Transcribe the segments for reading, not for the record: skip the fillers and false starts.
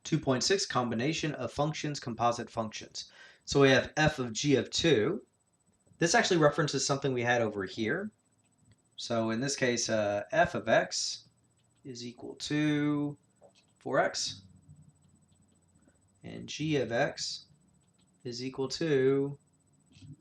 2.6 combination of functions, composite functions. So we have f of g of 2. This actually references something we had over here. So in this case, f of x is equal to 4x, and g of x is equal to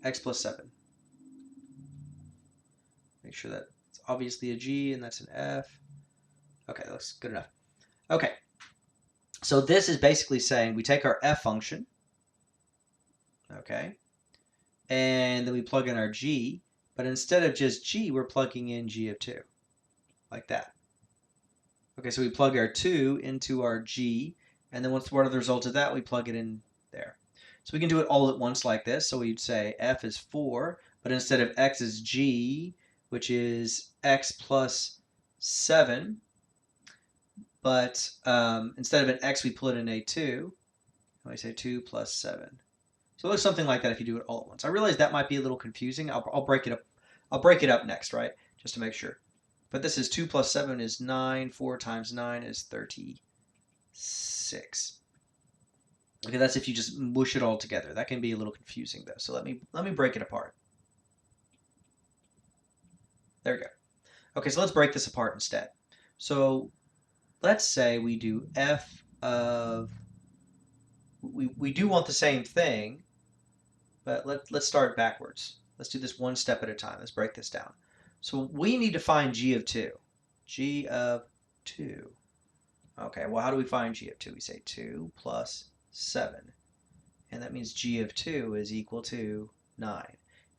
x plus 7. Make sure that it's obviously a g and that's an f. Okay, that looks good enough. Okay, so this is basically saying we take our f function, okay, and then we plug in our g, but instead of just g, we're plugging in g of 2, like that. Okay, so we plug our 2 into our g, and then what are the results of that? We plug it in there. So we can do it all at once like this. So we'd say f is 4, but instead of x is g, which is x plus 7, but instead of an x, we put in a 2. And we say 2 plus 7. So it looks something like that if you do it all at once. I realize that might be a little confusing. I'll break it up. I'll break it up next, right? Just to make sure. But this is 2 plus 7 is 9. 4 times 9 is 36. Okay, that's if you just mush it all together. That can be a little confusing though. So let me break it apart. There we go. Okay, so let's break this apart instead. So let's say we do f of, we do want the same thing, but let's start backwards. Let's do this one step at a time. Let's break this down. So we need to find g of 2. G of 2. Okay, well, how do we find g of 2? We say 2 plus 7. And that means g of 2 is equal to 9.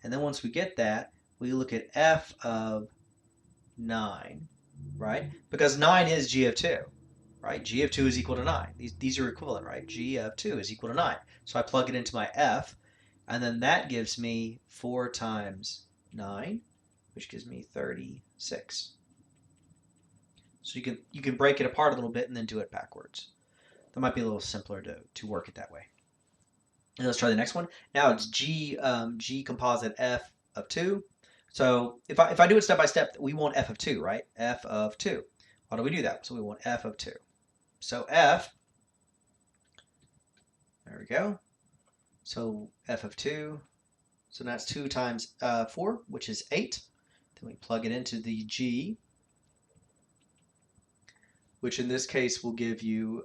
And then once we get that, we look at f of 9, right? Because 9 is g of 2, right? G of 2 is equal to 9. These are equivalent, right? G of 2 is equal to 9. So I plug it into my f, and then that gives me 4 times 9, which gives me 36. So you can break it apart a little bit and then do it backwards. That might be a little simpler to work it that way. And let's try the next one. Now it's g composite f of 2. So if I do it step by step, we want f of 2, right? F of 2. How do we do that? So we want f of 2. So f, there we go. So f of 2, so that's 2 times 4, which is 8. Then we plug it into the g, which in this case will give you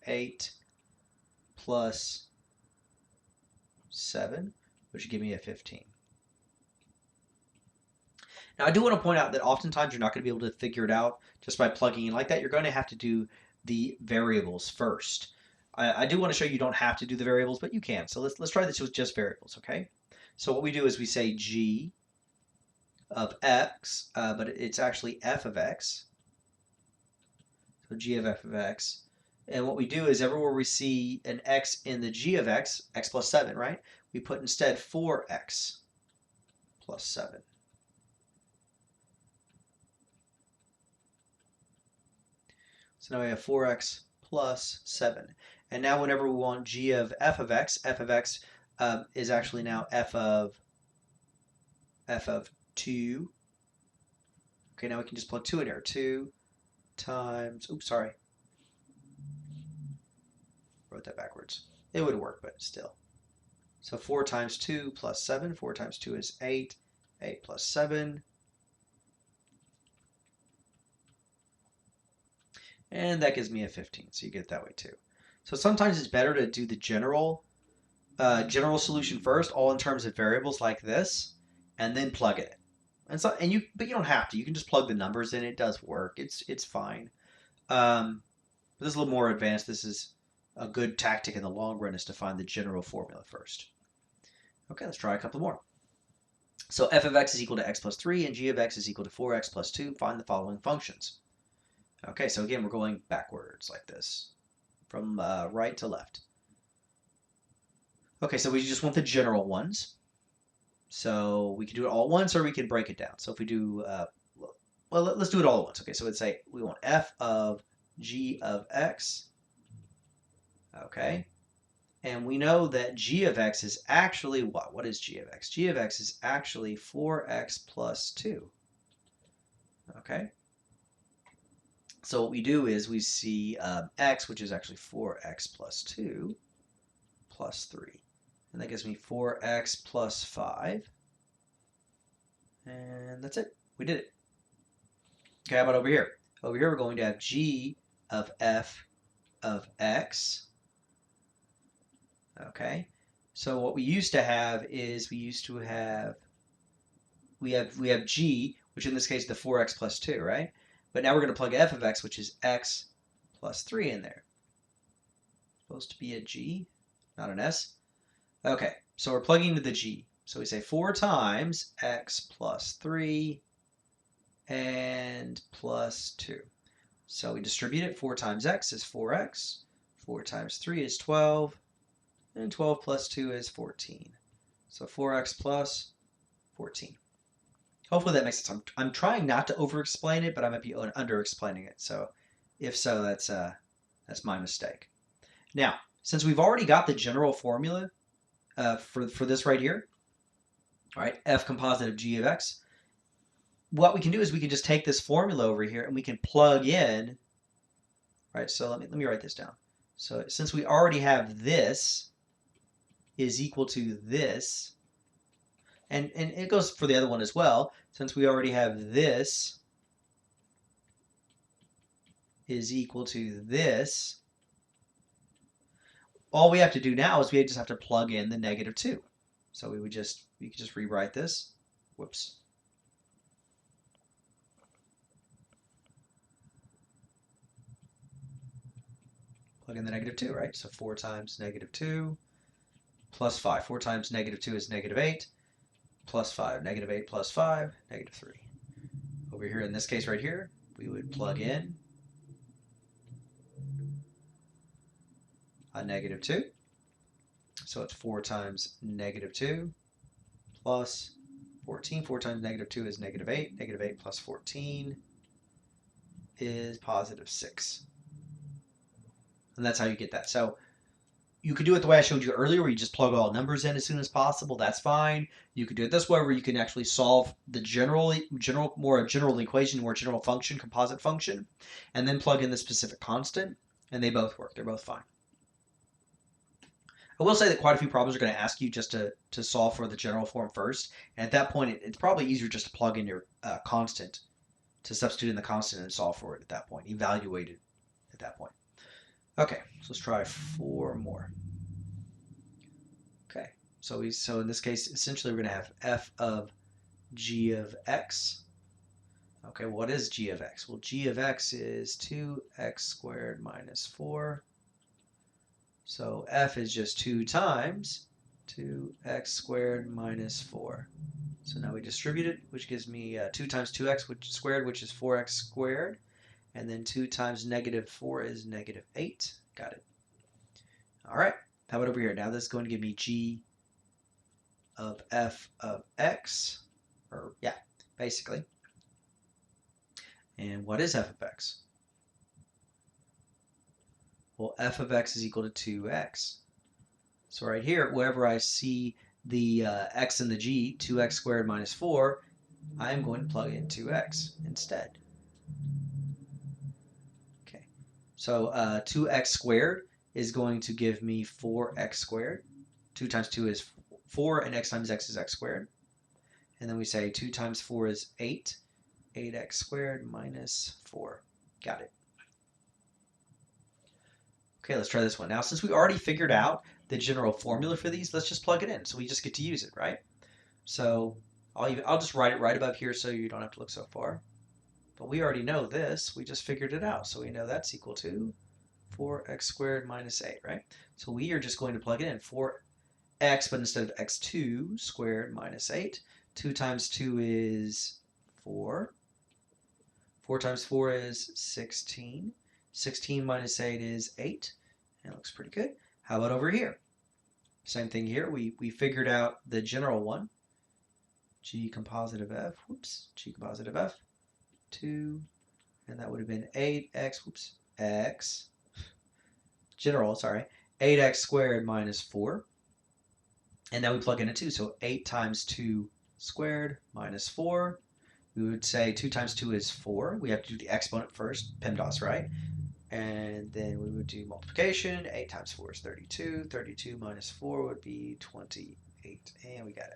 8 plus 7, which would give me a 15. Now, I do want to point out that oftentimes you're not going to be able to figure it out just by plugging in like that. You're going to have to do the variables first. I do want to show you don't have to do the variables, but you can. So let's try this with just variables, okay? So what we do is we say g of x, but it's actually f of x. So g of f of x. And what we do is everywhere we see an x in the g of x, x plus 7, right? We put instead 4x plus 7. So now we have 4x plus 7. And now whenever we want g of f of x is actually now f of 2. Okay, now we can just plug 2 in here. 2 times, oops, sorry. Wrote that backwards. It would work, but still. So 4 times 2 plus 7. 4 times 2 is 8. 8 plus 7. And that gives me a 15, so you get it that way too. So sometimes it's better to do the general solution first, all in terms of variables like this, and then plug it in. But you don't have to. You can just plug the numbers in. It does work. It's fine. But this is a little more advanced. This is a good tactic in the long run, is to find the general formula first. Okay, let's try a couple more. So f of x is equal to x plus 3, and g of x is equal to 4x plus 2. Find the following functions. Okay, so again, we're going backwards like this, from right to left. Okay, so we just want the general ones. So we can do it all at once, or we can break it down. So if we do, well, let's do it all at once. Okay, so let's say we want f of g of x. Okay, and we know that g of x is actually what? What is g of x? G of x is actually 4x plus 2. Okay. So what we do is we see x, which is actually 4x plus 2 plus 3. And that gives me 4x plus 5. And that's it. We did it. Okay, how about over here? Over here we're going to have g of f of x. Okay, so what we used to have is we have g, which in this case is the 4x plus 2, right? But now we're going to plug f of x, which is x plus 3 in there. Supposed to be a g, not an s. Okay, so we're plugging into the g. So we say 4 times x plus 3 and plus 2. So we distribute it. 4 times x is 4x. 4 times 3 is 12. And 12 plus 2 is 14. So 4x plus 14. Hopefully that makes sense. I'm trying not to over-explain it, but I might be under-explaining it. So if so, that's my mistake. Now, since we've already got the general formula for this right here, all right, f composite of g of x, what we can do is we can just take this formula over here and we can plug in, right? So let me write this down. So since we already have this is equal to this, and it goes for the other one as well, since we already have this is equal to this, all we have to do now is we just have to plug in the -2. So we could just rewrite this. Whoops. Plug in the -2, right? So 4 times -2 plus 5. 4 times -2 is -8 plus 5. -8 plus 5, -3. Over here in this case right here, we would plug in a -2. So it's 4 times -2 plus 14. 4 times -2 is -8. -8 plus 14 is +6. And that's how you get that. So you could do it the way I showed you earlier, where you just plug all numbers in as soon as possible. That's fine. You could do it this way, where you can actually solve the general equation, more general function, composite function, and then plug in the specific constant, and they both work. They're both fine. I will say that quite a few problems are going to ask you just to solve for the general form first, and at that point, it's probably easier just to plug in your constant, to substitute in the constant and solve for it at that point, evaluate it at that point. Okay, so let's try 4 more. Okay, so in this case, essentially we're going to have f of g of x. Okay, what is g of x? Well, g of x is 2x squared minus 4. So f is just 2 times 2x squared minus 4. So now we distribute it, which gives me 2 times 2x squared, which is 4x squared. And then 2 times -4 is -8. Got it. All right. How about over here? Now this is going to give me g of f of x. Or, yeah, basically. And what is f of x? Well, f of x is equal to 2x. So right here, wherever I see the x and the g, 2x squared minus 4, I am going to plug in 2x instead. Okay, so 2x squared is going to give me 4x squared. 2 times 2 is 4, and x times x is x squared. And then we say 2 times 4 is 8. 8x squared minus 4. Got it. Okay, let's try this one. Now, since we already figured out the general formula for these, let's just plug it in. So we just get to use it, right? So I'll just write it right above here so you don't have to look so far. But we already know this. We just figured it out. So we know that's equal to 4x squared minus 8, right? So we are just going to plug it in. 4x, but instead of x2 squared minus 8. 2 times 2 is 4. 4 times 4 is 16. 16 minus 8 is 8. And it looks pretty good. How about over here? Same thing here. We figured out the general one. G composite of f. Whoops. G composite of f. 2. And that would have been 8x. Whoops. X. General, sorry. 8x squared minus 4. And now we plug in a 2. So 8 times 2 squared minus 4. we would say 2 times 2 is 4. We have to do the exponent first, PEMDAS, right? And then we would do multiplication. 8 times 4 is 32. 32 minus 4 would be 28. And we got it.